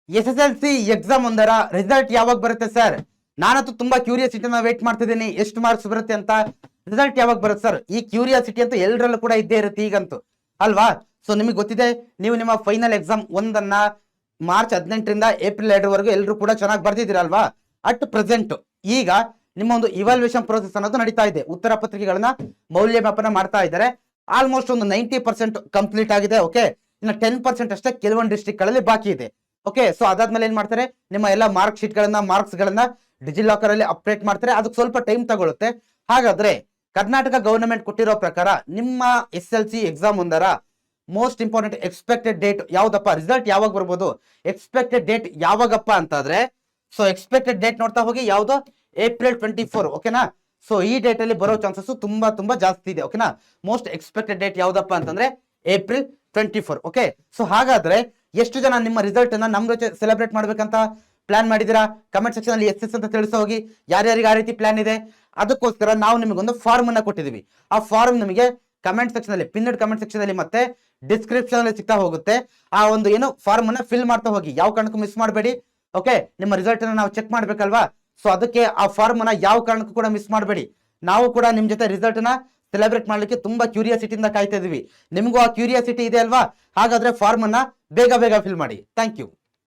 SSLC exam ಒಂದರ result ಯಾವಾಗ ಬರುತ್ತೆ ಸರ್? ನಾನಂತೂ ತುಂಬಾ ಕ್ಯೂರಿಯಾಸಿಟಿನ ವೇಟ್ ಮಾಡ್ತಿದ್ದೀನಿ, ಎಷ್ಟು ಮಾರ್ಕ್ಸ್ ಬರುತ್ತೆ ಅಂತ. ರಿಸಲ್ಟ್ ಯಾವಾಗ ಬರುತ್ತೆ ಸರ್? ಈ ಕ್ಯೂರಿಯಾಸಿಟಿ ಅಂತೂ ಎಲ್ಲರಲ್ಲೂ ಕೂಡ ಇದ್ದೇ ಇರುತ್ತೆ ಈಗಂತೂ, ಅಲ್ವಾ? ಸೊ ನಿಮಗೆ ಗೊತ್ತಿದೆ, ನೀವು ನಿಮ್ಮ ಫೈನಲ್ ಎಕ್ಸಾಮ್ ಒಂದನ್ನ ಮಾರ್ಚ್ 18ರಿಂದ ಏಪ್ರಿಲ್ 2 ಎಲ್ಲರೂ ಕೂಡ ಚೆನ್ನಾಗಿ ಬರ್ದಿದ್ದೀರಲ್ವಾ? ಅಟ್ ಪ್ರೆಸೆಂಟ್ ಈಗ ನಿಮ್ಮ ಒಂದು ಇವಾಲ್ಯೂಯೇಷನ್ ಪ್ರೋಸೆಸ್ ಅನ್ನೋದು ನಡೀತಾ ಇದೆ. ಉತ್ತರ ಪತ್ರಿಕೆಗಳನ್ನ ಮೌಲ್ಯಮಾಪನ ಮಾಡ್ತಾ ಇದ್ದಾರೆ. ಆಲ್ಮೋಸ್ಟ್ ಒಂದು 90% ಕಂಪ್ಲೀಟ್ ಆಗಿದೆ. ಓಕೆ, ಇನ್ನು 10% ಅಷ್ಟೇ ಕೆಲವೊಂದು ಡಿಸ್ಟ್ರಿಕ್ಟ್ ಗಳಲ್ಲಿ ಬಾಕಿ ಇದೆ. ಓಕೆ, ಸೊ ಅದಾದ್ಮೇಲೆ ಏನ್ ಮಾಡ್ತಾರೆ, ನಿಮ್ಮ ಎಲ್ಲ ಮಾರ್ಕ್ ಶೀಟ್ ಗಳನ್ನ ಮಾರ್ಕ್ಸ್ ಗಳನ್ನ ಡಿಜಿಲಾಕರ್ ಅಲ್ಲಿ ಅಪ್ಡೇಟ್ ಮಾಡ್ತಾರೆ. ಅದಕ್ಕೆ ಸ್ವಲ್ಪ ಟೈಮ್ ತಗೊಳುತ್ತೆ. ಹಾಗಾದ್ರೆ ಕರ್ನಾಟಕ ಗವರ್ನಮೆಂಟ್ ಕೊಟ್ಟಿರೋ ಪ್ರಕಾರ ನಿಮ್ಮ SSLC ಎಕ್ಸಾಮ್ ಒಂದರ ಮೋಸ್ಟ್ ಇಂಪಾರ್ಟೆಂಟ್ ಎಕ್ಸ್ಪೆಕ್ಟೆಡ್ ಡೇಟ್ ಯಾವ್ದಪ್ಪ? ರಿಸಲ್ಟ್ ಯಾವಾಗ ಬರ್ಬೋದು? ಎಕ್ಸ್ಪೆಕ್ಟೆಡ್ ಡೇಟ್ ಯಾವಾಗಪ್ಪ ಅಂತಾದ್ರೆ, ಸೊ ಎಕ್ಸ್ಪೆಕ್ಟೆಡ್ ಡೇಟ್ ನೋಡ್ತಾ ಹೋಗಿ, ಯಾವ್ದು? ಏಪ್ರಿಲ್ 24. ಓಕೆನಾ? ಸೊ ಈ ಡೇಟ್ ಅಲ್ಲಿ ಬರೋ ಚಾನ್ಸಸ್ ತುಂಬಾ ಜಾಸ್ತಿ ಇದೆ. ಓಕೆನಾ? ಮೋಸ್ಟ್ ಎಕ್ಸ್ಪೆಕ್ಟೆಡ್ ಡೇಟ್ ಯಾವ್ದಪ್ಪ ಅಂತಂದ್ರೆ ಏಪ್ರಿಲ್ 24. ಓಕೆ, ಸೊ ಹಾಗಾದ್ರೆ ಎಷ್ಟು ಜನ ನಿಮ್ಮ ರಿಸಲ್ಟ್ ಅನ್ನ ನಮ್ ಜೊತೆ ಸೆಲೆಬ್ರೇಟ್ ಮಾಡ್ಬೇಕಂತ ಪ್ಲಾನ್ ಮಾಡಿದಿರಾ? ಕಮೆಂಟ್ ಸೆಕ್ಷನ್ ಅಲ್ಲಿ ಎಸ್ ಅಂತ ತಿಳಿಸೋ ಹೋಗಿ. ಯಾರ್ಯಾರಿಗೆ ಆ ರೀತಿ ಪ್ಲಾನ್ ಇದೆ, ಅದಕ್ಕೋಸ್ಕರ ನಾವು ನಿಮಗೊಂದು ಫಾರ್ಮ್ ಅನ್ನ ಕೊಟ್ಟಿದೀವಿ. ಆ ಫಾರ್ಮ್ ನಿಮಗೆ ಕಮೆಂಟ್ ಸೆಕ್ಷನ್ ಅಲ್ಲಿ, ಪಿನ್ನಡ್ ಕಮೆಂಟ್ ಸೆಕ್ಷನ್ ಅಲ್ಲಿ ಮತ್ತೆ ಡಿಸ್ಕ್ರಿಪ್ಷನ್ ಅಲ್ಲಿ ಸಿಗ್ತಾ ಹೋಗುತ್ತೆ. ಆ ಒಂದು ಏನು ಫಾರ್ಮ್ ಅನ್ನ ಫಿಲ್ ಮಾಡ್ತಾ ಹೋಗಿ, ಯಾವ ಕಾರಣಕ್ಕೂ ಮಿಸ್ ಮಾಡಬೇಡಿ. ಓಕೆ, ನಿಮ್ಮ ರಿಸಲ್ಟ್ ಅನ್ನ ನಾವು ಚೆಕ್ ಮಾಡ್ಬೇಕಲ್ವಾ? ಸೊ ಅದಕ್ಕೆ ಆ ಫಾರ್ಮ್ ಅನ್ನ ಯಾವ ಕಾರಣಕ್ಕೂ ಕೂಡ ಮಿಸ್ ಮಾಡಬೇಡಿ. ನಾವು ಕೂಡ ನಿಮ್ ಜೊತೆ ರಿಸಲ್ಟ್ ನ ಸೆಲೆಬ್ರೇಟ್ ಮಾಡ್ಲಿಕ್ಕೆ ತುಂಬಾ ಕ್ಯೂರಿಯಾಸಿಟಿಯಿಂದ ಕಾಯ್ತಾ ಇದೀವಿ. ನಿಮಗೂ ಆ ಕ್ಯೂರಿಯಾಸಿಟಿ ಇದೆ ಅಲ್ವಾ? ಹಾಗಾದ್ರೆ ಫಾರ್ಮ್ ಅನ್ನ ಬೇಗ ಫಿಲ್ ಮಾಡಿ. Thank you.